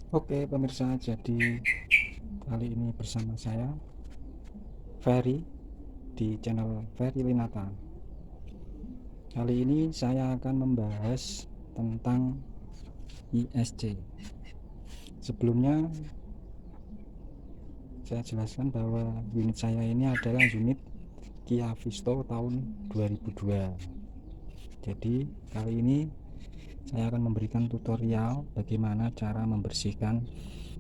Oke pemirsa, jadi kali ini bersama saya Ferry di channel Ferry Winata. Kali ini saya akan membahas tentang ISC. Sebelumnya saya jelaskan bahwa unit saya ini adalah unit Kia Visto tahun 2002. Jadi kali ini saya akan memberikan tutorial bagaimana cara membersihkan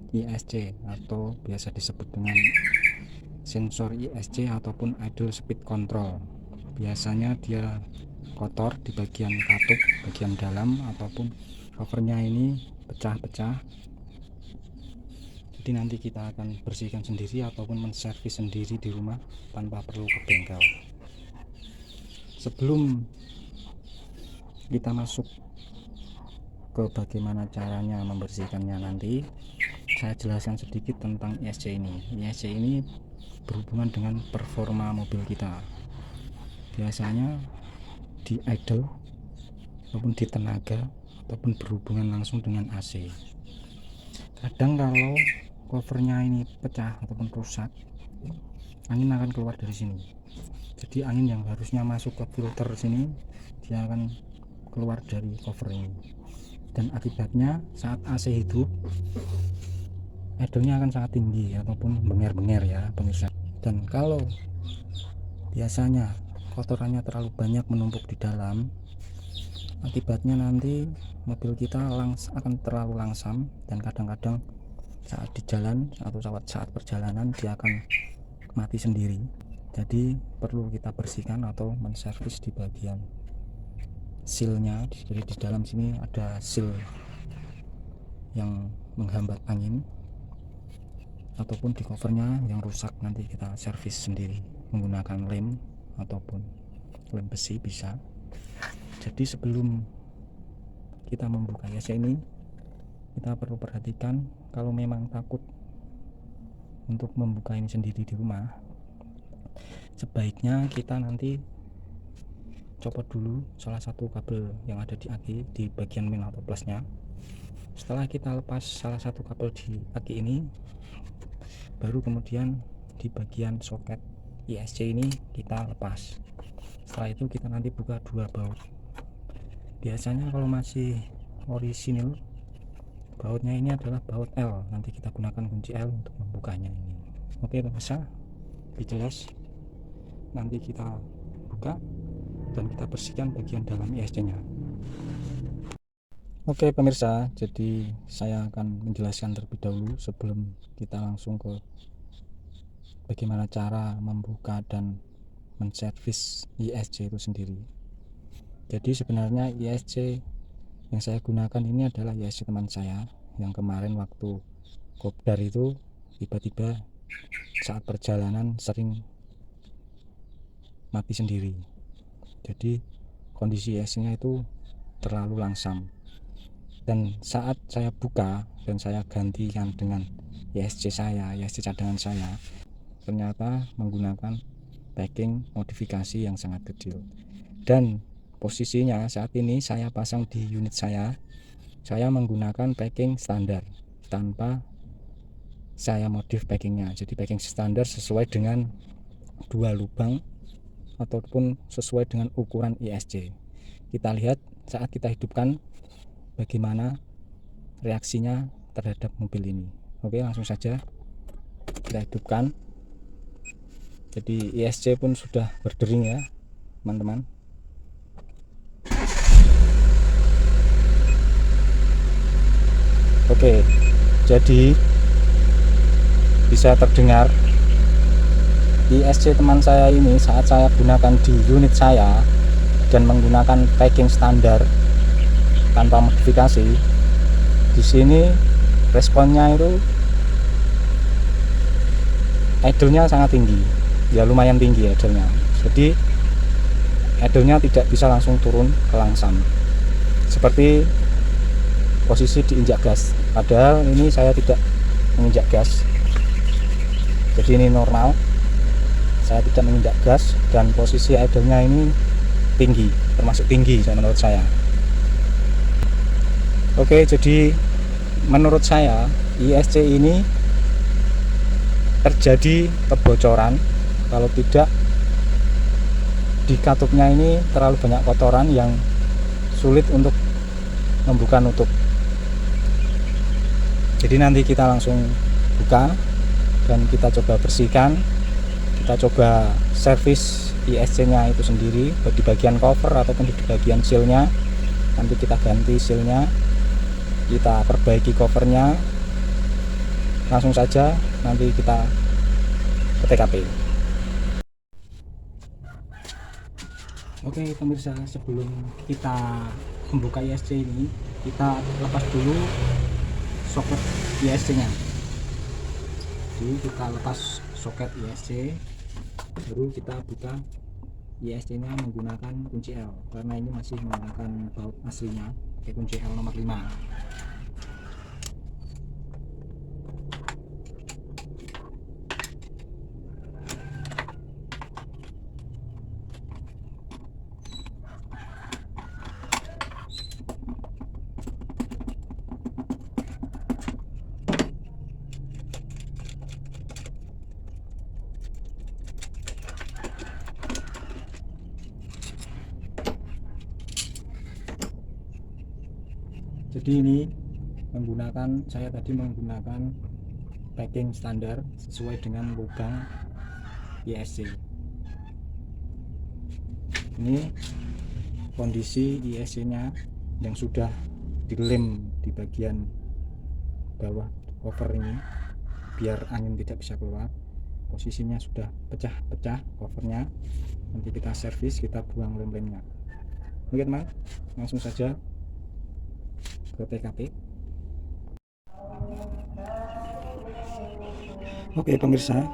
ISC atau biasa disebut dengan sensor ISC ataupun idle speed control. Biasanya dia kotor di bagian katup bagian dalam ataupun covernya ini pecah-pecah. Jadi nanti kita akan bersihkan sendiri ataupun menservis sendiri di rumah tanpa perlu ke bengkel. Sebelum kita masuk ke bagaimana caranya membersihkannya, nanti saya jelaskan sedikit tentang ISC ini. ISC ini berhubungan dengan performa mobil kita. Biasanya di idle ataupun di tenaga ataupun berhubungan langsung dengan AC. Kadang kalau covernya ini pecah ataupun rusak, angin akan keluar dari sini. Jadi angin yang harusnya masuk ke filter sini, dia akan keluar dari cover ini. Dan akibatnya saat AC hidup, idle-nya akan sangat tinggi ataupun bengar-bengar ya pemirsa. Dan kalau biasanya kotorannya terlalu banyak menumpuk di dalam, akibatnya nanti mobil kita akan terlalu langsam dan kadang-kadang saat di jalan atau saat perjalanan dia akan mati sendiri. Jadi perlu kita bersihkan atau menservis di bagian sealnya. Jadi di dalam sini ada seal yang menghambat angin, ataupun di covernya yang rusak nanti kita servis sendiri menggunakan lem ataupun lem besi bisa. Jadi sebelum kita membuka ISC ini, kita perlu perhatikan kalau memang takut untuk membuka ini sendiri di rumah, sebaiknya kita nanti copot dulu salah satu kabel yang ada di aki di bagian min atau plusnya. Setelah kita lepas salah satu kabel di aki ini, baru kemudian di bagian soket ISC ini kita lepas. Setelah itu kita nanti buka dua baut. Biasanya kalau masih orisinil, bautnya ini adalah baut L. Nanti kita gunakan kunci L untuk membukanya ini. Oke pemirsa, lebih jelas nanti kita buka dan kita bersihkan bagian dalam ISC nya. Oke pemirsa, jadi saya akan menjelaskan terlebih dahulu sebelum kita langsung ke bagaimana cara membuka dan menservis ISC itu sendiri. Jadi sebenarnya ISC yang saya gunakan ini adalah ISC teman saya yang kemarin waktu kopdar itu tiba-tiba saat perjalanan sering mati sendiri. Jadi kondisi ISC nya itu terlalu langsam, dan saat saya buka dan saya gantikan dengan ISC cadangan saya, ternyata menggunakan packing modifikasi yang sangat kecil. Dan posisinya saat ini saya pasang di unit saya menggunakan packing standar tanpa saya modif packingnya. Jadi packing standar sesuai dengan dua lubang ataupun sesuai dengan ukuran ISC. Kita lihat saat kita hidupkan bagaimana reaksinya terhadap mobil ini. Oke, langsung saja kita hidupkan. Jadi ISC pun sudah berdering ya teman-teman. Oke, jadi bisa terdengar ISC teman saya ini saat saya gunakan di unit saya dan menggunakan packing standar tanpa modifikasi. Di sini responnya itu idle-nya sangat tinggi, ya lumayan tinggi idle-nya. Jadi idle-nya tidak bisa langsung turun ke langsam seperti posisi diinjak gas. Padahal ini saya tidak menginjak gas, jadi ini normal. Saya tidak menginjak gas dan posisi idle-nya ini tinggi, termasuk tinggi menurut saya. Oke, jadi menurut saya ISC ini terjadi kebocoran kalau tidak di katupnya ini terlalu banyak kotoran yang sulit untuk membuka nutup. Jadi nanti kita langsung buka dan kita coba bersihkan, kita coba servis ISC nya itu sendiri di bagian cover ataupun di bagian sealnya. Nanti kita ganti sealnya, kita perbaiki covernya, langsung saja nanti kita ke TKP. Oke pemirsa, sebelum kita membuka ISC ini, kita lepas dulu soket ISC nya. Jadi kita lepas soket ISC, baru kita buka ISC nya menggunakan kunci L, karena ini masih menggunakan baut aslinya pakai kunci L nomor 5. Jadi ini saya tadi menggunakan packing standar sesuai dengan lubang ISC. Ini kondisi ISC nya yang sudah dilem di bagian bawah cover ini biar angin tidak bisa keluar. Posisinya sudah pecah-pecah covernya. Nanti kita servis, kita buang lem-lemnya. Oke teman, langsung saja ke TKP. Oke pemirsa,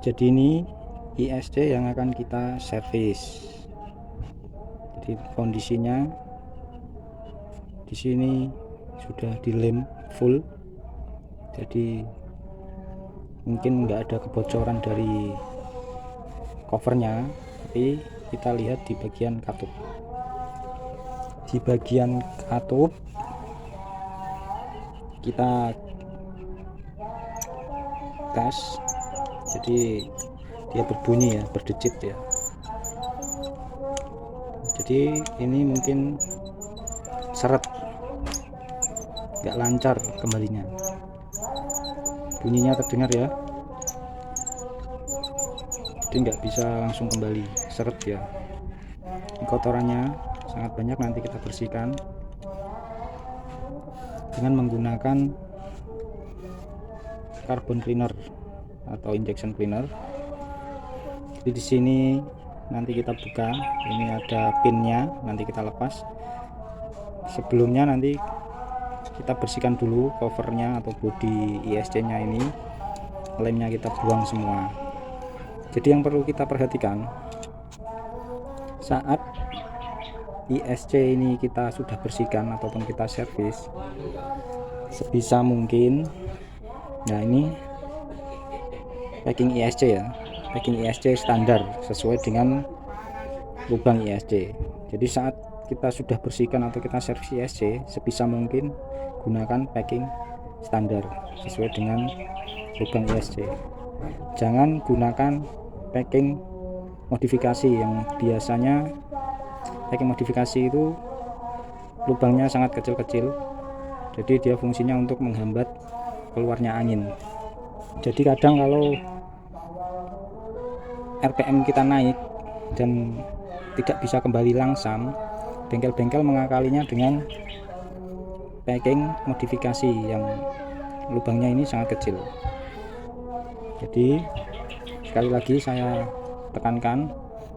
jadi ini ISC yang akan kita servis. Jadi kondisinya di sini sudah dilem full, jadi mungkin nggak ada kebocoran dari covernya, tapi kita lihat di bagian katup. Di bagian katup kita tes, jadi dia berbunyi ya, berdecit ya. Jadi ini mungkin seret, nggak lancar kembalinya. Bunyinya terdengar ya, jadi nggak bisa langsung kembali, seret ya. Kotorannya sangat banyak, nanti kita bersihkan dengan menggunakan carbon cleaner atau injection cleaner. Jadi di sini nanti kita buka, ini ada pinnya, nanti kita lepas. Sebelumnya nanti kita bersihkan dulu covernya atau bodi ISC nya ini, lemnya kita buang semua. Jadi yang perlu kita perhatikan saat ISC ini kita sudah bersihkan ataupun kita servis, sebisa mungkin, nah ini packing ISC ya, packing ISC standar sesuai dengan lubang ISC. Jadi saat kita sudah bersihkan atau kita servis ISC, sebisa mungkin gunakan packing standar sesuai dengan lubang ISC. Jangan gunakan packing modifikasi yang biasanya packing modifikasi itu lubangnya sangat kecil-kecil, jadi dia fungsinya untuk menghambat keluarnya angin. Jadi kadang kalau RPM kita naik dan tidak bisa kembali langsam, bengkel-bengkel mengakalinya dengan packing modifikasi yang lubangnya ini sangat kecil. Jadi sekali lagi saya tekankan,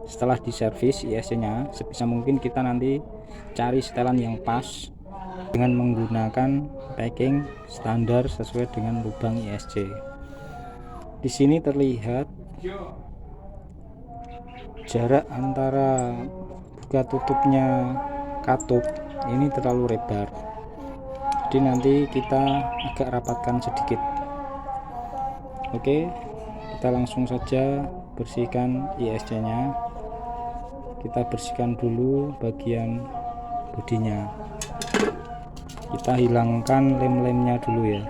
setelah diservis ISC nya sebisa mungkin kita nanti cari setelan yang pas dengan menggunakan packing standar sesuai dengan lubang ISC. Di sini terlihat jarak antara buka tutupnya katup ini terlalu lebar, jadi nanti kita agak rapatkan sedikit. Oke, kita langsung saja bersihkan ISC nya. Kita bersihkan dulu bagian bodinya, kita hilangkan lem-lemnya dulu ya.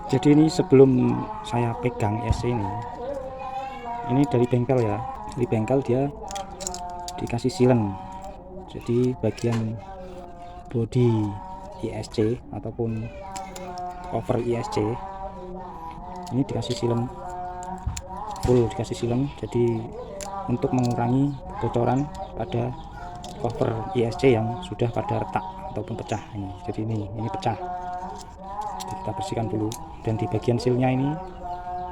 Jadi ini sebelum saya pegang ISC ini dari bengkel ya, di bengkel dia dikasih silen. Jadi bagian body ISC ataupun cover ISC ini dikasih silen, full dikasih silen, jadi untuk mengurangi kebocoran pada cover ISC yang sudah pada retak ataupun pecah ini. Jadi ini pecah, jadi kita bersihkan dulu. Dan di bagian silnya ini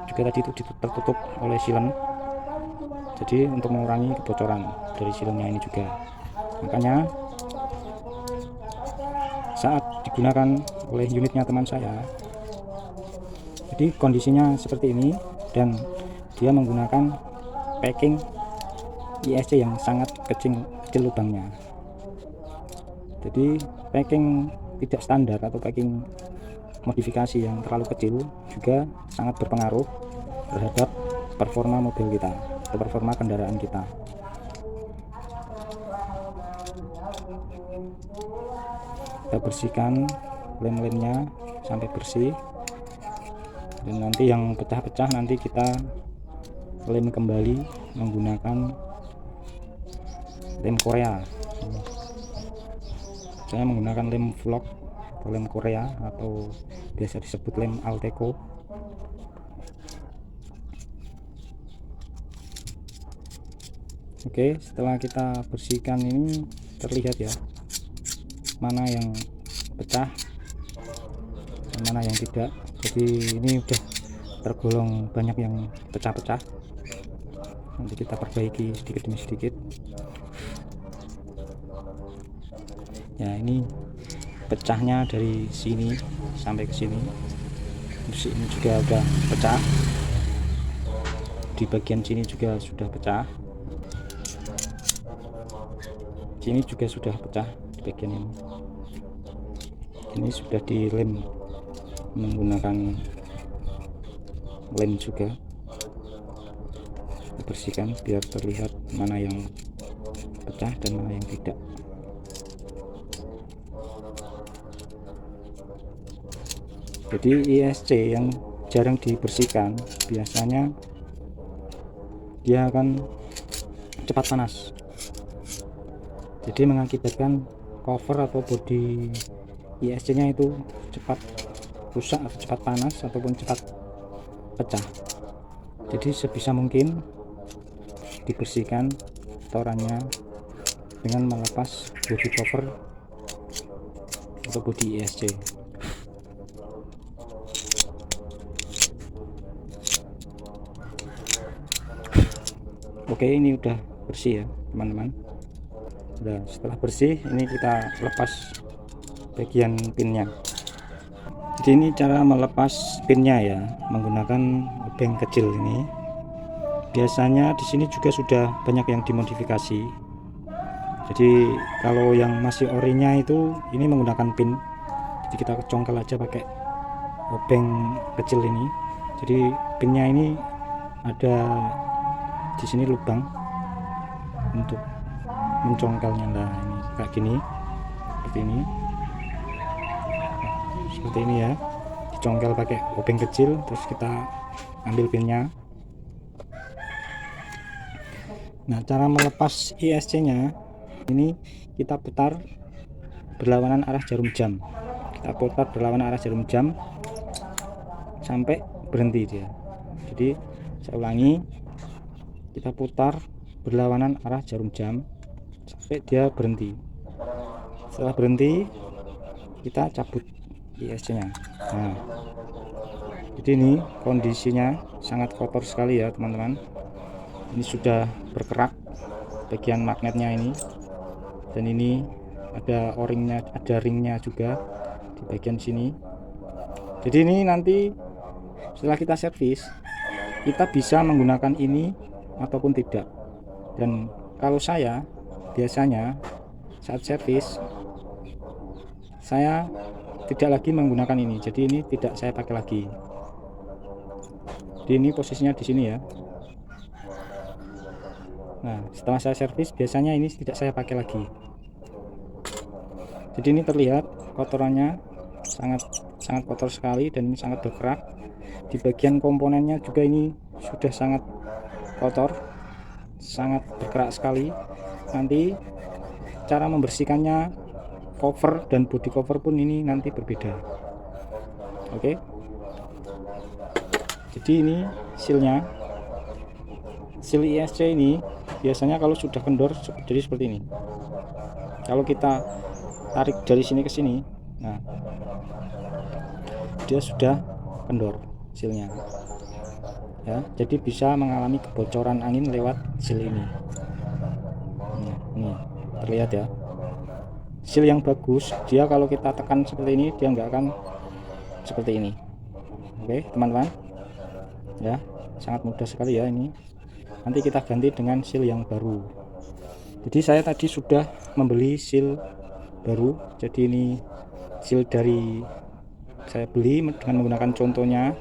juga tadi itu tertutup oleh silen, jadi untuk mengurangi kebocoran dari silennya ini juga. Makanya saat digunakan oleh unitnya teman saya, jadi kondisinya seperti ini dan dia menggunakan packing ISC yang sangat kecil lubangnya. Jadi packing tidak standar atau packing modifikasi yang terlalu kecil juga sangat berpengaruh terhadap performa mobil kita atau performa kendaraan kita. Kita bersihkan lem-lemnya sampai bersih, dan nanti yang pecah-pecah nanti kita lem kembali menggunakan lem Korea. Saya menggunakan lem Vlog atau lem Korea atau biasa disebut lem Alteco. Oke, setelah kita bersihkan ini terlihat ya mana yang pecah dan mana yang tidak. Jadi ini udah tergolong banyak yang pecah-pecah, nanti kita perbaiki sedikit demi sedikit ya. Ini pecahnya dari sini sampai ke sini, terus ini juga udah pecah, di bagian sini juga sudah pecah, sini juga sudah pecah di bagian ini sudah dilem menggunakan lem juga. Kita bersihkan biar terlihat mana yang pecah dan mana yang tidak. Jadi ISC yang jarang dibersihkan biasanya dia akan cepat panas, jadi mengakibatkan cover atau bodi ISC nya itu cepat rusak atau cepat panas ataupun cepat pecah. Jadi sebisa mungkin dibersihkan kotorannya dengan melepas bodi cover atau bodi ISC. Oke, ini udah bersih ya teman-teman. Nah, setelah bersih ini kita lepas bagian pinnya. Jadi ini cara melepas pinnya ya, menggunakan obeng kecil ini. Biasanya di sini juga sudah banyak yang dimodifikasi. Jadi kalau yang masih orinya itu ini menggunakan pin. Jadi kita congkel aja pakai obeng kecil ini. Jadi pinnya ini ada di sini lubang untuk mencongkelnya. Nah, ini kayak gini, seperti ini ya, dicongkel pakai obeng kecil, terus kita ambil pinnya. Nah, cara melepas ISC nya ini kita putar berlawanan arah jarum jam. Kita putar berlawanan arah jarum jam sampai berhenti dia. Jadi saya ulangi, kita putar berlawanan arah jarum jam sampai dia berhenti. Setelah berhenti, kita cabut ISC nya. Nah, jadi ini kondisinya sangat kotor sekali ya teman-teman. Ini sudah berkerak bagian magnetnya ini, dan ini ada o-ringnya, ada ringnya juga di bagian sini. Jadi ini nanti setelah kita servis, kita bisa menggunakan ini ataupun tidak. Dan kalau saya biasanya saat servis, saya tidak lagi menggunakan ini. Jadi ini tidak saya pakai lagi. Jadi ini posisinya di sini ya. Nah, setelah saya servis, biasanya ini tidak saya pakai lagi. Jadi ini terlihat kotorannya sangat kotor sekali, dan ini sangat berkerak. Di bagian komponennya juga ini sudah sangat kotor, sangat berkerak sekali. Nanti cara membersihkannya, cover dan body cover pun ini nanti berbeda. Oke. Jadi ini sealnya, seal ISC ini biasanya kalau sudah kendor jadi seperti ini. Kalau kita tarik dari sini ke sini, nah dia sudah kendor sealnya ya. Jadi bisa mengalami kebocoran angin lewat seal ini. Ini terlihat ya. Seal yang bagus, dia kalau kita tekan seperti ini, dia nggak akan seperti ini. Oke teman-teman ya, sangat mudah sekali ya ini. Nanti kita ganti dengan seal yang baru. Jadi saya tadi sudah membeli seal baru. Jadi ini seal dari saya beli dengan menggunakan contohnya.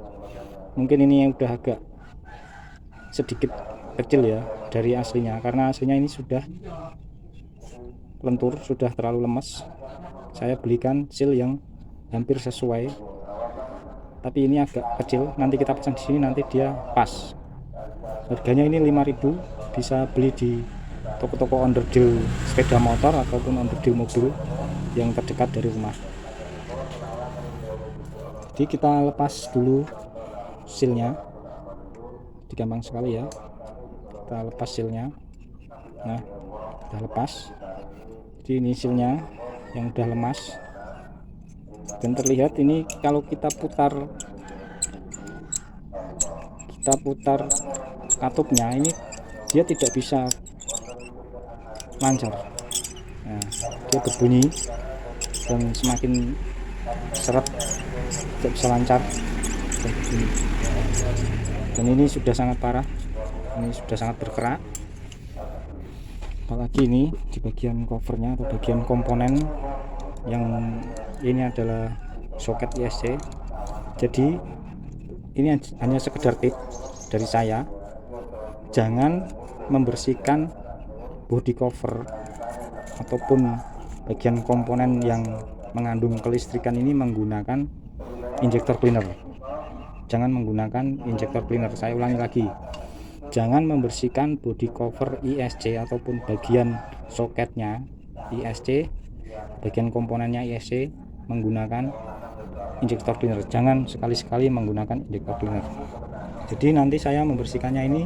Mungkin ini udah agak sedikit kecil ya dari aslinya, karena aslinya ini sudah lentur, sudah terlalu lemas. Saya belikan seal yang hampir sesuai, tapi ini agak kecil. Nanti kita pasang di sini, nanti dia pas. Harganya ini 5.000, bisa beli di toko-toko onderdil sepeda motor ataupun onderdil mobil yang terdekat dari rumah. Jadi kita lepas dulu sealnya, gampang sekali ya. Kita lepas sealnya. Nah, udah lepas. Jadi ini sealnya yang udah lemas, dan terlihat ini kalau kita putar katupnya, ini dia tidak bisa lancar. Nah, dia berbunyi dan semakin seret, tidak bisa lancar dan berbunyi. Dan ini sudah sangat parah, ini sudah sangat berkerak. Apalagi ini di bagian covernya atau bagian komponen yang ini adalah soket ISC. Jadi ini hanya sekedar tip dari saya, jangan membersihkan body cover ataupun bagian komponen yang mengandung kelistrikan ini menggunakan injector cleaner. Jangan menggunakan injector cleaner. Saya ulangi lagi, jangan membersihkan body cover ISC ataupun bagian soketnya ISC, bagian komponennya ISC menggunakan injector cleaner. Jangan sekali-sekali menggunakan injector cleaner. Jadi nanti saya membersihkannya ini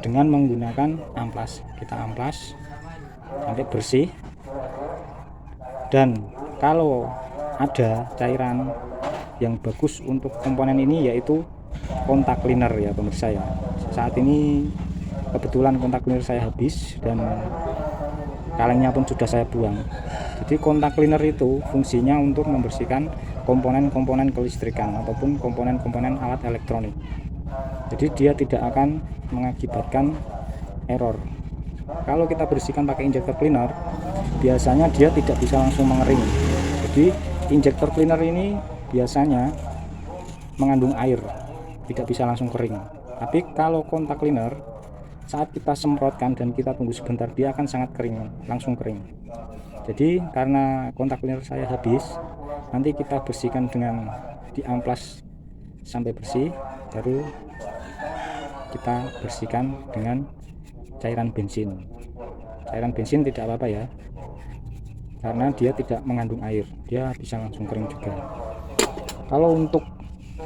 dengan menggunakan amplas. Kita amplas sampai bersih. Dan kalau ada cairan yang bagus untuk komponen ini, yaitu kontak cleaner ya pemirsa ya. Saat ini kebetulan kontak cleaner saya habis dan kalengnya pun sudah saya buang. Jadi kontak cleaner itu fungsinya untuk membersihkan komponen-komponen kelistrikan ataupun komponen-komponen alat elektronik. Jadi dia tidak akan mengakibatkan error. Kalau kita bersihkan pakai injector cleaner, biasanya dia tidak bisa langsung mengering. Jadi injector cleaner ini biasanya mengandung air, tidak bisa langsung kering. Tapi kalau kontak cleaner, saat kita semprotkan dan kita tunggu sebentar, dia akan sangat kering, langsung kering. Jadi karena kontak cleaner saya habis, nanti kita bersihkan dengan diamplas sampai bersih, baru kita bersihkan dengan cairan bensin. Cairan bensin tidak apa-apa ya, karena dia tidak mengandung air, dia bisa langsung kering juga. Kalau untuk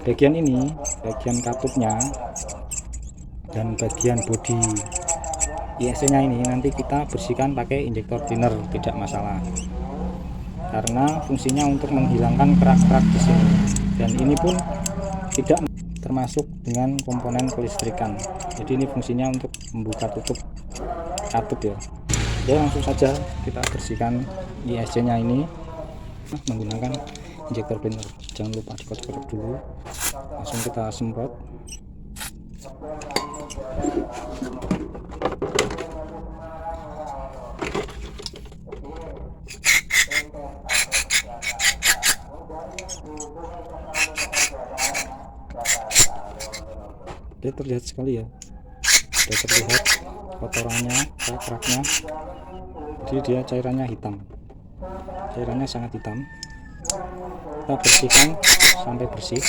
bagian ini, bagian katupnya dan bagian bodi ISC nya ini nanti kita bersihkan pakai injektor cleaner, tidak masalah, karena fungsinya untuk menghilangkan kerak-kerak di sini, dan ini pun tidak termasuk dengan komponen kelistrikan. Jadi ini fungsinya untuk membuka tutup katup ya. Ya, langsung saja kita bersihkan ISC nya ini menggunakan injektor cleaner. Jangan lupa dikocok-kocok dulu, langsung kita semprot. Dia terlihat sekali ya, sudah terlihat kotorannya, kerak-keraknya. Jadi dia cairannya hitam, cairannya sangat hitam. Kita bersihkan sampai bersih.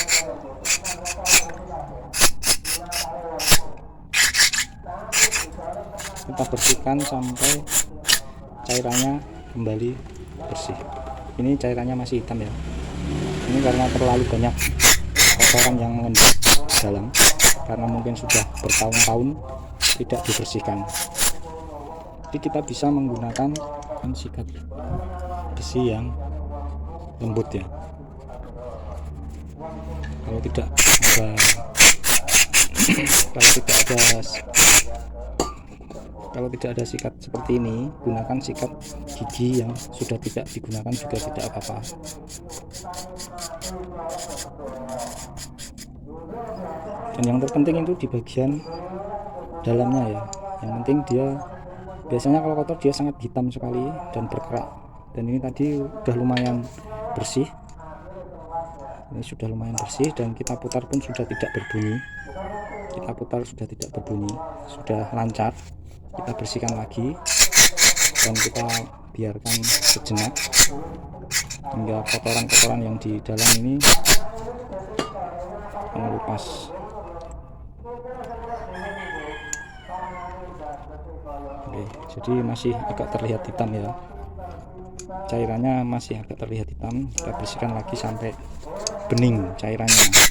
Kita bersihkan sampai cairannya kembali bersih. Ini cairannya masih hitam ya, ini karena terlalu banyak kotoran yang mengendap dalam, karena mungkin sudah bertahun-tahun tidak dibersihkan. Jadi kita bisa menggunakan sikat besi yang lembut ya. Kalau tidak ada kalau tidak ada sikat seperti ini, gunakan sikat gigi yang sudah tidak digunakan juga tidak apa-apa. Dan yang terpenting itu di bagian dalamnya ya. Yang penting dia biasanya kalau kotor dia sangat hitam sekali dan berkerak. Dan ini tadi udah lumayan bersih. Ini sudah lumayan bersih dan kita putar pun sudah tidak berbunyi. Kita putar sudah tidak berbunyi, sudah lancar. Kita bersihkan lagi dan kita biarkan sejenak hingga kotoran-kotoran yang di dalam ini mengelupas. Oke, jadi masih agak terlihat hitam ya, cairannya masih agak terlihat hitam. Kita bersihkan lagi sampai bening cairannya.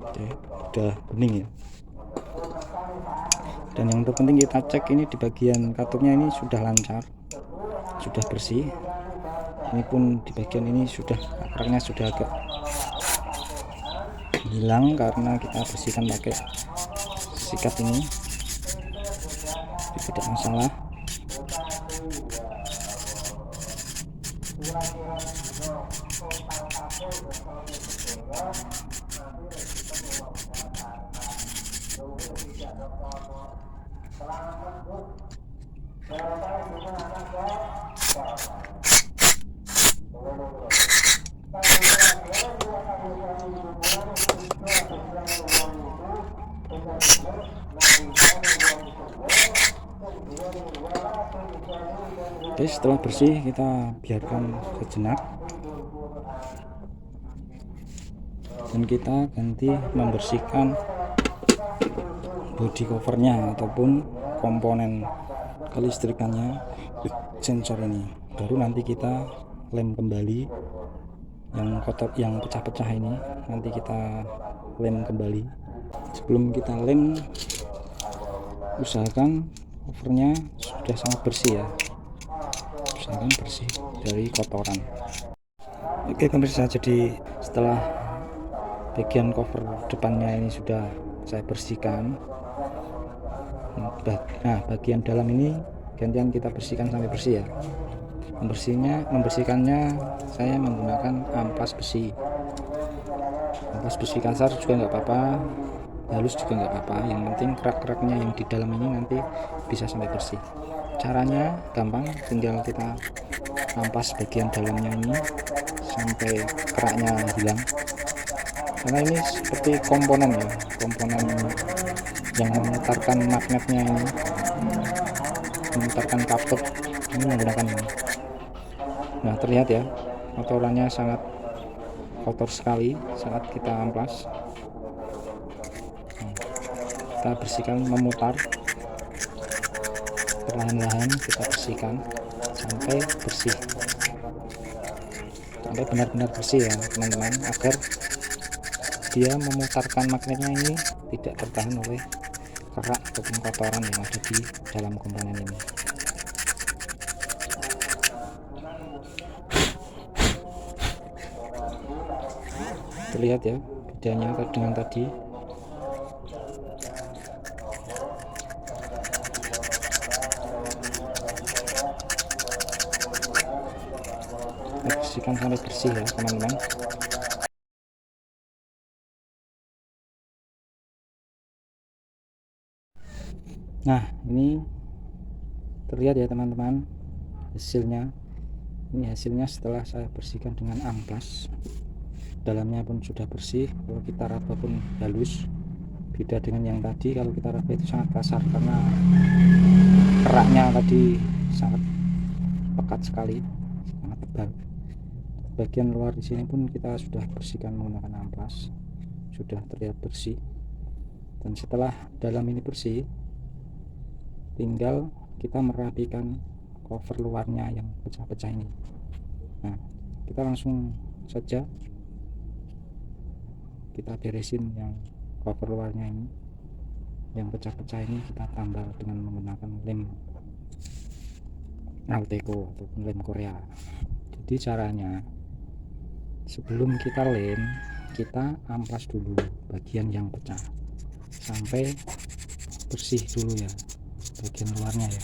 Oke, udah bening ya. Dan yang terpenting kita cek ini di bagian katupnya ini sudah lancar, sudah bersih. Ini pun di bagian ini sudah akarnya sudah agak hilang karena kita bersihkan pakai sikat ini, tidak masalah. Oke, setelah bersih kita biarkan sejenak dan kita ganti membersihkan body covernya ataupun komponen kelistrikannya sensor ini. Baru nanti kita lem kembali yang kotor, yang pecah-pecah ini nanti kita lem kembali. Sebelum kita lem, usahakan covernya sudah sangat bersih ya, usahakan bersih dari kotoran. Oke pemirsa, jadi setelah bagian cover depannya ini sudah saya bersihkan, nah bagian dalam ini gantian kita bersihkan sampai bersih ya. Membersihkannya saya menggunakan ampas besi kasar juga nggak apa-apa, halus juga nggak apa-apa, yang penting kerak-keraknya yang di dalam ini nanti bisa sampai bersih. Caranya gampang, tinggal kita ampas bagian dalamnya ini sampai keraknya hilang, karena ini seperti komponen ya, komponen yang memutarkan magnetnya ini, memutarkan kapur ini menggunakan ini. Nah terlihat ya, kotorannya sangat kotor sekali saat kita amplas. Kita bersihkan, memutar perlahan-lahan, kita bersihkan sampai bersih. sampai benar-benar bersih ya teman-teman, agar dia memutarkan magnetnya ini tidak tertahan oleh kerak ataupun kotoran yang ada di dalam komponen ini. Terlihat ya bedanya dengan tadi. Bersihkan sampai bersih ya teman-teman. Nah, ini terlihat ya teman-teman hasilnya. Ini hasilnya setelah saya bersihkan dengan amplas. Dalamnya pun sudah bersih. Kalau kita raba pun halus, beda dengan yang tadi. Kalau kita raba itu sangat kasar karena keraknya tadi sangat pekat sekali, sangat tebal. Bagian luar di sini pun kita sudah bersihkan menggunakan amplas, sudah terlihat bersih. Dan setelah dalam ini bersih, tinggal kita merapikan cover luarnya yang pecah-pecah ini. Nah, kita langsung saja kita beresin yang cover luarnya ini, yang pecah-pecah ini kita tambal dengan menggunakan lem Alteco ataupun lem Korea. Jadi caranya, sebelum kita lem, kita amplas dulu bagian yang pecah sampai bersih dulu ya bagian luarnya ya.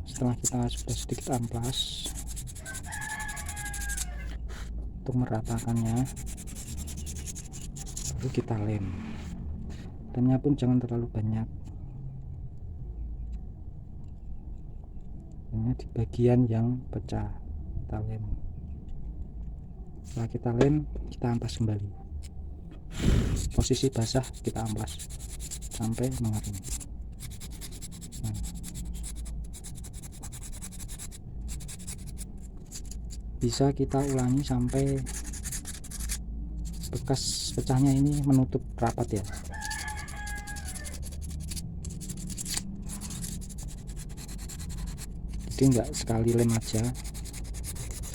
Setelah kita sudah sedikit amplas untuk meratakannya, baru kita lem. Lemnya pun jangan terlalu banyak, hanya di bagian yang pecah kita lem. Setelah kita lem, kita amplas kembali. Posisi basah kita amplas sampai mengering. Nah, bisa kita ulangi sampai bekas pecahnya ini menutup rapat ya. Jadi enggak sekali lem aja,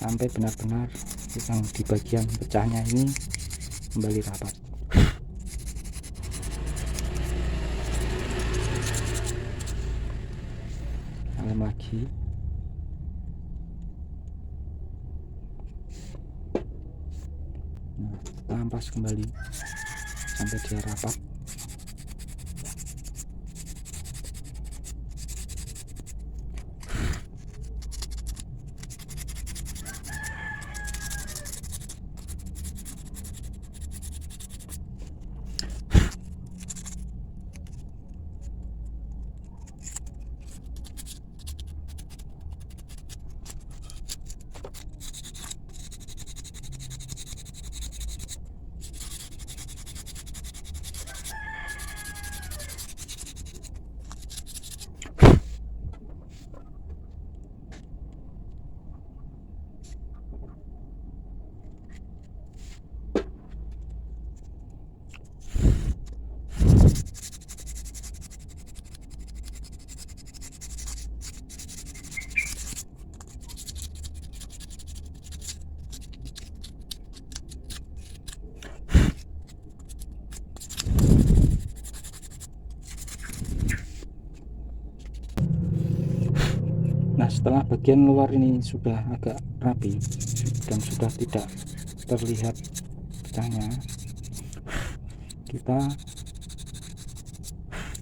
sampai benar-benar yang di bagian pecahnya ini kembali rapat. Lem lagi. Nah, kita amplas kembali sampai dia rapat. Nah, setelah bagian luar ini sudah agak rapi dan sudah tidak terlihat pecahnya, kita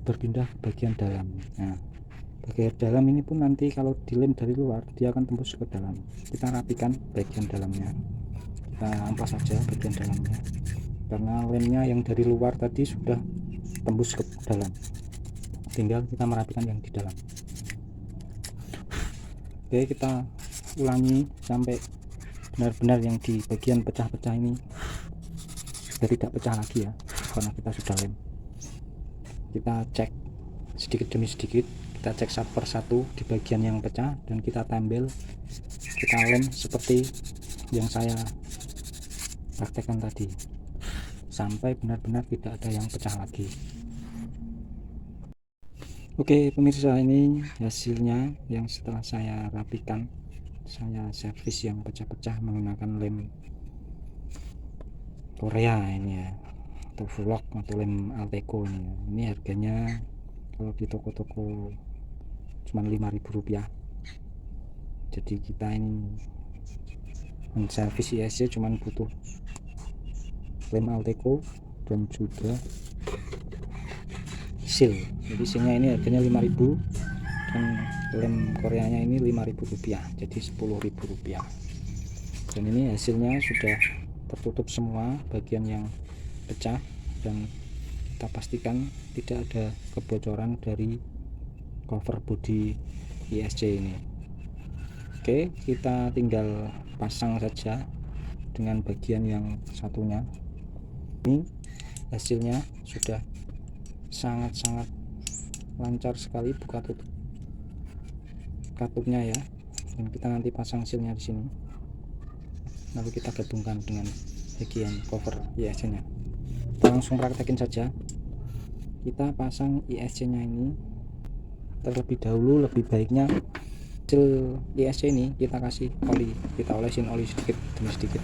berpindah ke bagian dalam. Nah, bagian dalam ini pun nanti kalau dilem dari luar dia akan tembus ke dalam. Kita rapikan bagian dalamnya, kita amplas saja bagian dalamnya, karena lemnya yang dari luar tadi sudah tembus ke dalam. Tinggal kita merapikan yang di dalam. Oke, kita ulangi sampai benar-benar yang di bagian pecah-pecah ini sudah tidak pecah lagi ya, karena kita sudah lem. Kita cek sedikit demi sedikit, kita cek satu persatu di bagian yang pecah dan kita tambel, kita lem seperti yang saya praktekkan tadi sampai benar-benar tidak ada yang pecah lagi. Oke pemirsa, ini hasilnya yang setelah saya rapikan, saya servis yang pecah-pecah menggunakan lem Korea ini ya, atau Vlog atau lem Alteco ini ya. Ini harganya kalau di toko-toko cuma Rp5.000. Jadi kita ini menservis ISC cuma butuh lem Alteco dan juga seal. Jadi sealnya ini harganya 5.000 dan lem Koreanya ini Rp5.000, jadi Rp10.000. Dan ini hasilnya sudah tertutup semua bagian yang pecah, dan kita pastikan tidak ada kebocoran dari cover body ISC ini. Oke, kita tinggal pasang saja dengan bagian yang satunya. Ini hasilnya sudah sangat-sangat lancar sekali buka tutup katupnya ya. Dan kita nanti pasang sealnya di sini, lalu kita gabungkan dengan bagian cover ISC nya. Kita langsung praktekin saja. Kita pasang ISC nya ini terlebih dahulu. Lebih baiknya hasil ISC ini kita kasih oli, kita olesin oli sedikit demi sedikit,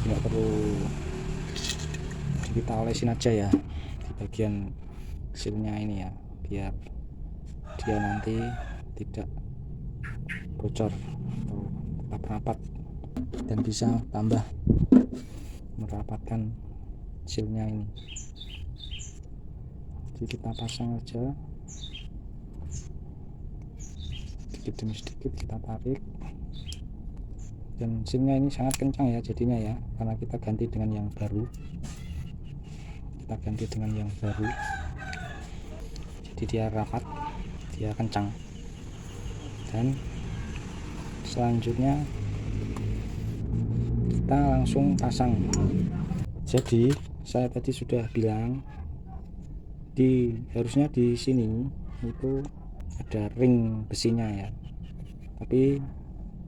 tidak perlu, kita olesin aja ya di bagian sealnya ini ya, biar dia nanti tidak bocor atau tetap rapat dan bisa tambah merapatkan sealnya ini. Jadi kita pasang aja sedikit demi sedikit, kita tarik, dan sealnya ini sangat kencang ya jadinya ya, karena kita ganti dengan yang baru. Jadi dia rapat, dia kencang. Dan selanjutnya kita langsung pasang. Jadi saya tadi sudah bilang harusnya di sini itu ada ring besinya ya, tapi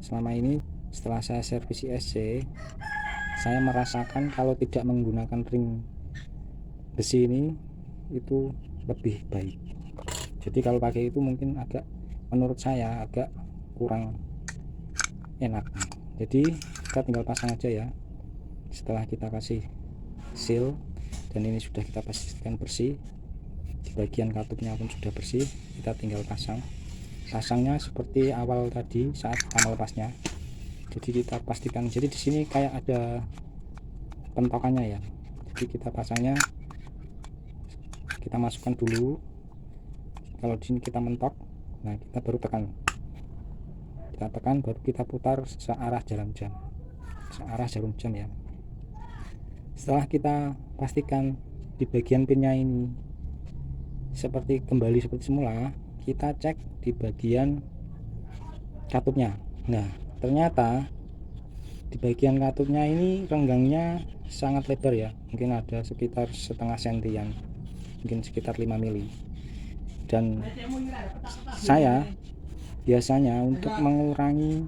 selama ini setelah saya servis ISC, saya merasakan kalau tidak menggunakan ring besi ini itu lebih baik. Jadi kalau pakai itu mungkin menurut saya agak kurang enak. Jadi kita tinggal pasang aja ya. Setelah kita kasih seal dan ini sudah kita pastikan bersih, di bagian katupnya pun sudah bersih, kita tinggal pasangnya seperti awal tadi saat kita melepasnya. Jadi kita pastikan, jadi di sini kayak ada pentokannya ya. Jadi kita pasangnya, kita masukkan dulu. Kalau di sini kita mentok, nah kita baru tekan, baru kita putar searah jarum jam ya. Setelah kita pastikan di bagian pinnya ini kembali seperti semula, kita cek di bagian katupnya. Nah ternyata di bagian katupnya ini renggangnya sangat lebar ya, mungkin ada sekitar setengah sentian, mungkin sekitar 5 mili. Dan saya biasanya untuk mengurangi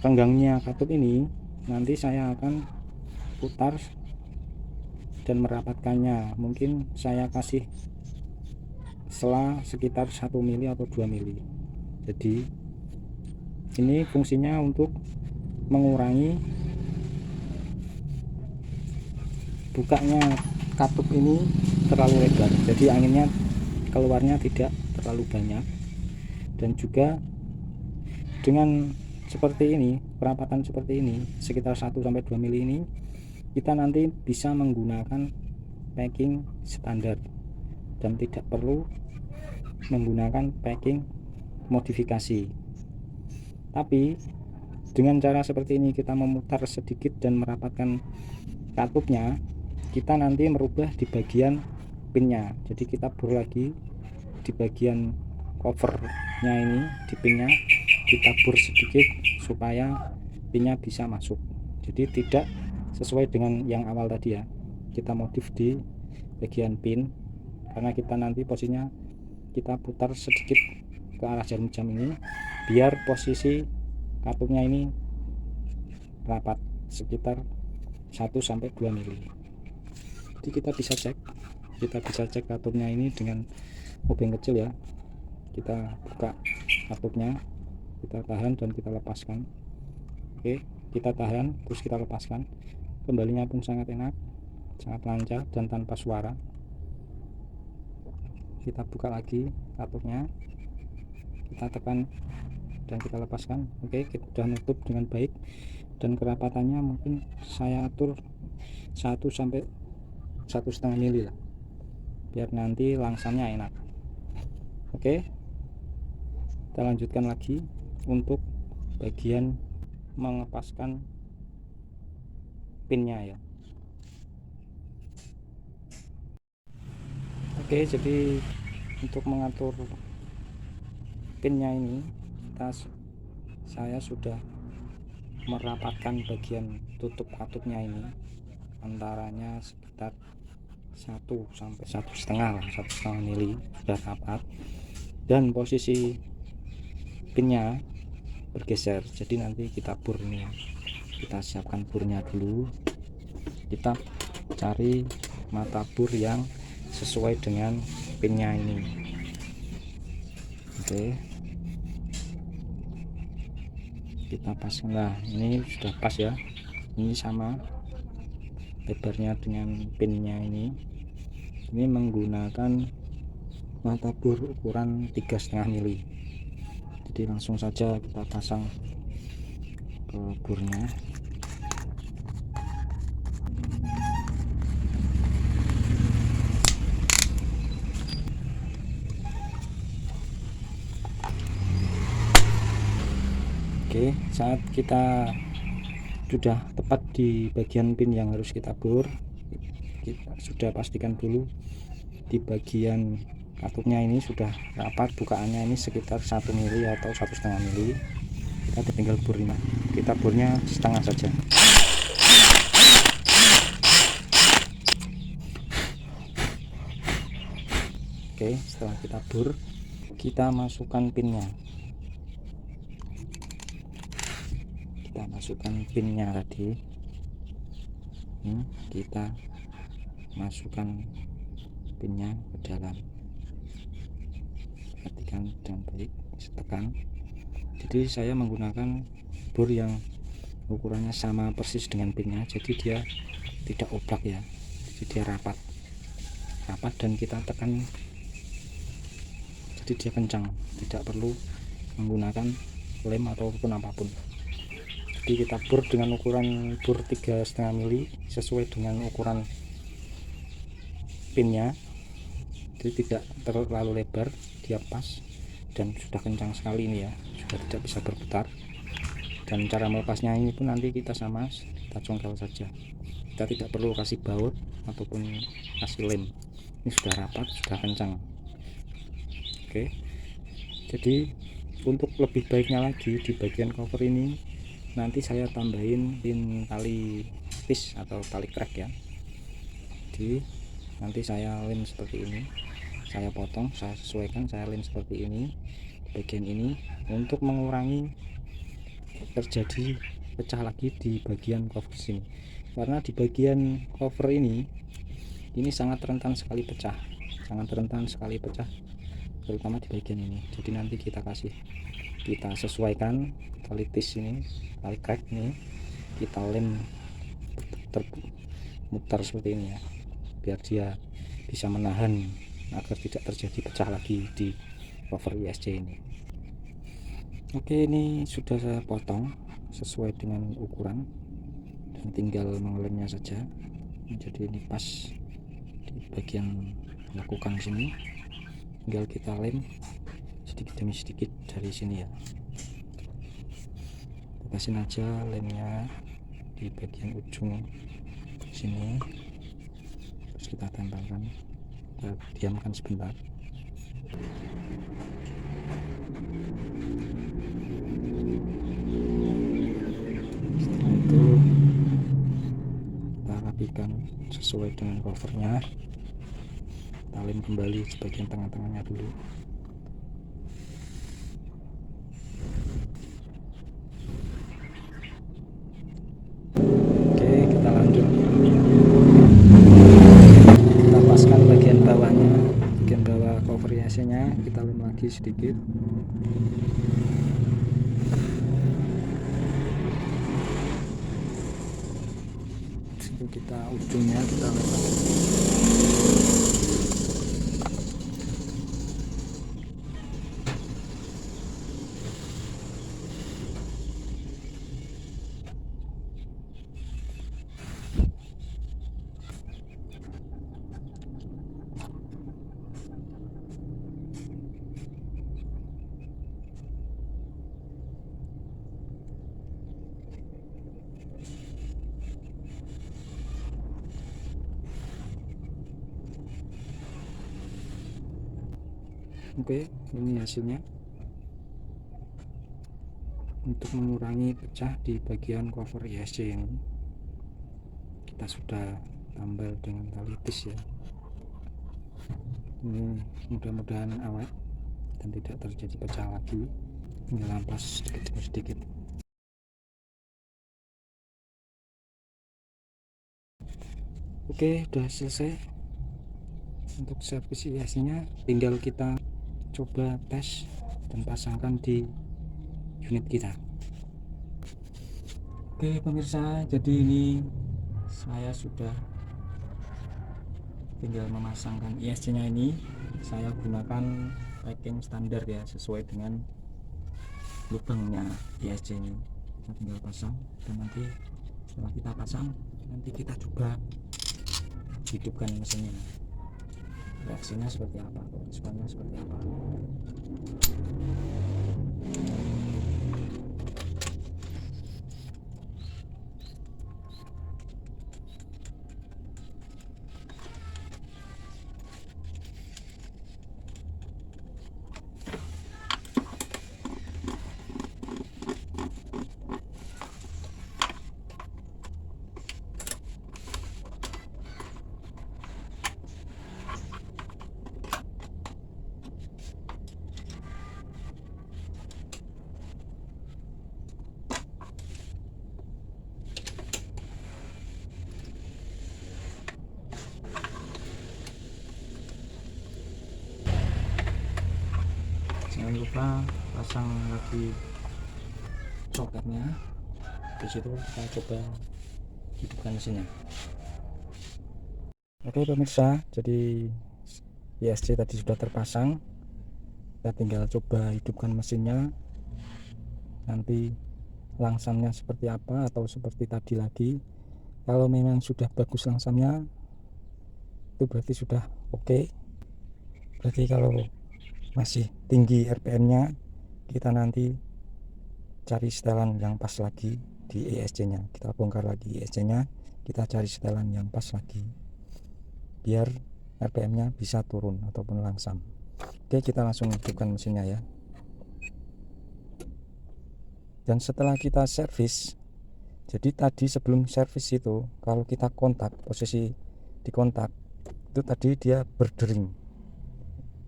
renggangnya katup ini, nanti saya akan putar dan merapatkannya. Mungkin saya kasih sela sekitar 1 mili atau 2 mili. Jadi ini fungsinya untuk mengurangi bukanya katup ini terlalu lebar, jadi anginnya keluarnya tidak terlalu banyak. Dan juga dengan seperti ini, perapatan seperti ini sekitar 1-2 mili ini, kita nanti bisa menggunakan packing standar dan tidak perlu menggunakan packing modifikasi. Tapi dengan cara seperti ini, kita memutar sedikit dan merapatkan katupnya, kita nanti merubah di bagian pinnya. Jadi kita bor lagi di bagian covernya ini, di pinnya kita bor sedikit supaya pinnya bisa masuk. Jadi tidak sesuai dengan yang awal tadi ya, kita modif di bagian pin, karena kita nanti posisinya kita putar sedikit ke arah jarum jam ini biar posisi katupnya ini rapat sekitar 1-2 mili. Jadi kita bisa cek Kita bisa cek katupnya ini dengan obeng kecil ya. Kita buka katupnya, kita tahan dan kita lepaskan. Oke, kita tahan terus kita lepaskan. Kembalinya pun sangat enak, sangat lancar dan tanpa suara. Kita buka lagi katupnya, kita tekan dan kita lepaskan. Oke, kita sudah nutup dengan baik, dan kerapatannya mungkin saya atur 1 sampai 1,5 mili lah, biar nanti langsamnya enak. Oke, kita lanjutkan lagi untuk bagian mengepaskan pinnya ya. Oke, jadi untuk mengatur pinnya ini saya sudah merapatkan bagian tutup katupnya ini, antaranya sekitar 1 sampai 1,5 mili sudah rapat, dan posisi pinnya bergeser. Jadi nanti kita bor ini, kita siapkan burnya dulu, kita cari mata bor yang sesuai dengan pinnya ini. Oke, kita pasang. Nah, ini sudah pas ya, ini sama lebarnya dengan pinnya ini menggunakan mata bor ukuran 3,5 mili. Jadi langsung saja kita pasang ke bornya. Oke, saat kita sudah tepat di bagian pin yang harus kita bor, kita sudah pastikan dulu di bagian katupnya ini sudah rapat, bukaannya ini sekitar 1 mili atau 1,5 mili. Kita tinggal bor ini, kita bornya setengah saja. Oke, setelah kita bor, kita masukkan pinnya. Kita masukkan pinnya tadi. Kita masukkan pinnya ke dalam. Perhatikan dengan baik, tekan. Jadi saya menggunakan bor yang ukurannya sama persis dengan pinnya, jadi dia tidak oblak ya, jadi dia rapat dan kita tekan, jadi dia kencang, tidak perlu menggunakan lem ataupun apapun. Jadi kita bor dengan ukuran bor 3,5 mili sesuai dengan ukuran pinnya, jadi tidak terlalu lebar, dia pas dan sudah kencang sekali ini ya, sudah tidak bisa berputar. Dan cara melepasnya ini pun nanti kita sama, kita congkel saja, kita tidak perlu kasih baut ataupun kasih lem, ini sudah rapat, sudah kencang. Oke, jadi untuk lebih baiknya lagi di bagian cover ini nanti saya tambahin pin tali tis atau tali crack ya. Jadi nanti saya lem seperti ini, saya potong, saya sesuaikan, saya lem seperti ini di bagian ini untuk mengurangi terjadi pecah lagi di bagian cover sini, karena di bagian cover ini sangat rentan sekali pecah, terutama di bagian ini. Jadi nanti kita sesuaikan tali tis ini, tali crack ini, kita lem muter seperti ini ya, biar dia bisa menahan agar tidak terjadi pecah lagi di cover ISC ini. Oke, ini sudah saya potong sesuai dengan ukuran dan tinggal mengelemnya saja. Jadi ini pas di bagian lekukang sini, tinggal kita lem sedikit demi sedikit dari sini ya. Kasih aja lemnya di bagian ujung sini, terus kita tempelkan, kita diamkan sebentar. Setelah itu kita rapikan sesuai dengan covernya, kita lem kembali di bagian tengah-tengahnya dulu. Kita paskan bagian ujungnya kita lem lagi sedikit. Situ kita ujungnya kita lem lagi. Oke, ini hasilnya. Untuk mengurangi pecah di bagian cover ISC ini, kita sudah tambal dengan tali tis ya. Ini mudah-mudahan awet dan tidak terjadi pecah lagi. Tinggal ampas sedikit demi sedikit. Oke, sudah selesai untuk servis ISC nya. Tinggal kita coba tes dan pasangkan di unit kita. Oke pemirsa, jadi ini saya sudah tinggal memasangkan ISC nya. Ini saya gunakan packing standar ya, sesuai dengan lubangnya ISC ini. Kita tinggal pasang, dan nanti setelah kita pasang, nanti kita coba hidupkan mesinnya. Reaksinya seperti apa, responnya seperti apa. Jangan lupa pasang lagi soketnya. Di situ kita coba hidupkan mesinnya. Oke pemirsa, jadi ISC tadi sudah terpasang. Kita tinggal coba hidupkan mesinnya. Nanti langsamnya seperti apa atau seperti tadi lagi. Kalau memang sudah bagus langsamnya, itu berarti sudah oke. Berarti kalau masih tinggi RPM nya, kita nanti cari setelan yang pas lagi di ISC nya. Kita bongkar lagi ISC nya, kita cari setelan yang pas lagi biar RPM nya bisa turun ataupun langsam. Oke, kita langsung hidupkan mesinnya ya. Dan setelah kita servis, jadi tadi sebelum servis itu kalau kita kontak, posisi di kontak itu tadi dia berdering,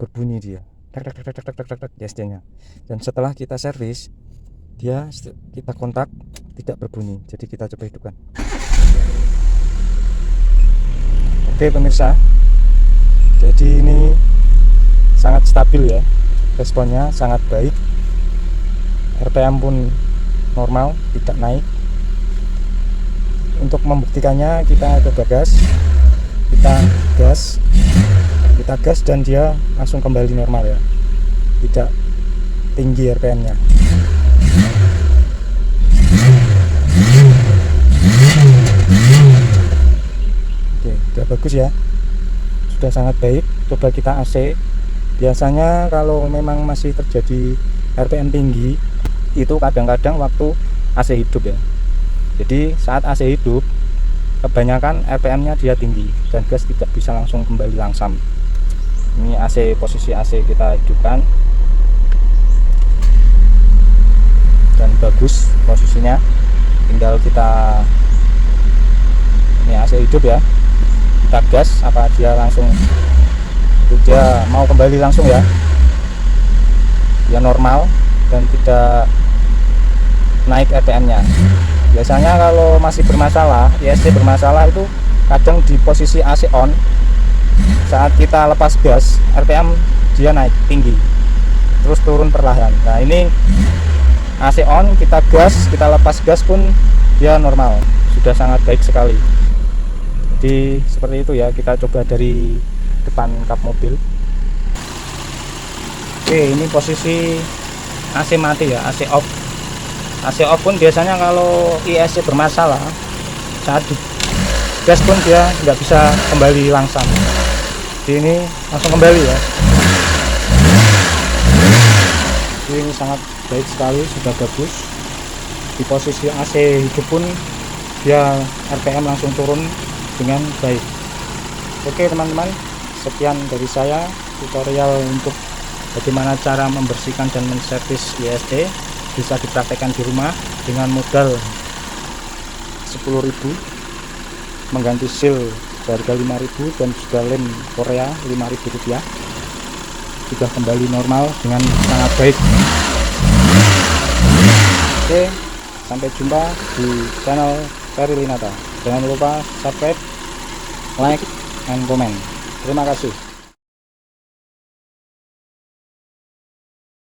berbunyi dia ISC-nya. Dan setelah kita servis, dia kita kontak tidak berbunyi. Jadi kita coba hidupkan. Oke pemirsa, jadi ini sangat stabil ya, responnya sangat baik. RPM pun normal, tidak naik. Untuk membuktikannya kita coba gas, kita gas dan dia langsung kembali normal ya, tidak tinggi RPM nya. Oke, sudah bagus ya, sudah sangat baik. Coba kita AC. Biasanya kalau memang masih terjadi RPM tinggi, itu kadang-kadang waktu AC hidup ya. Jadi saat AC hidup, kebanyakan RPM nya dia tinggi dan gas tidak bisa langsung kembali langsam. Ini AC, posisi AC kita hidupkan dan bagus posisinya. Tinggal kita, ini AC hidup ya, kita gas apa dia langsung, dia mau kembali langsung ya, dia normal dan tidak naik RPM nya. Biasanya kalau masih bermasalah, ISC bermasalah itu kadang di posisi AC on, saat kita lepas gas RPM dia naik tinggi terus turun perlahan. Nah ini AC on, kita gas, kita lepas gas pun dia normal, sudah sangat baik sekali. Jadi seperti itu ya, kita coba dari depan kap mobil. Oke, ini posisi AC mati ya, AC off. AC off pun biasanya kalau ISC bermasalah saat di gas pun dia nggak bisa kembali langsung. Jadi ini langsung kembali ya. Jadi ini sangat baik sekali, sudah bagus. Di posisi AC hidup pun dia RPM langsung turun dengan baik. Oke teman-teman, sekian dari saya tutorial untuk bagaimana cara membersihkan dan menservis ISC. Bisa dipraktekkan di rumah dengan modal 10.000, mengganti seal harga 5.000 dan juga lem Korea 5.000 rupiah, sudah kembali normal dengan sangat baik. Oke, sampai jumpa di channel Ferry Linata. Jangan lupa subscribe, like, and comment. Terima kasih.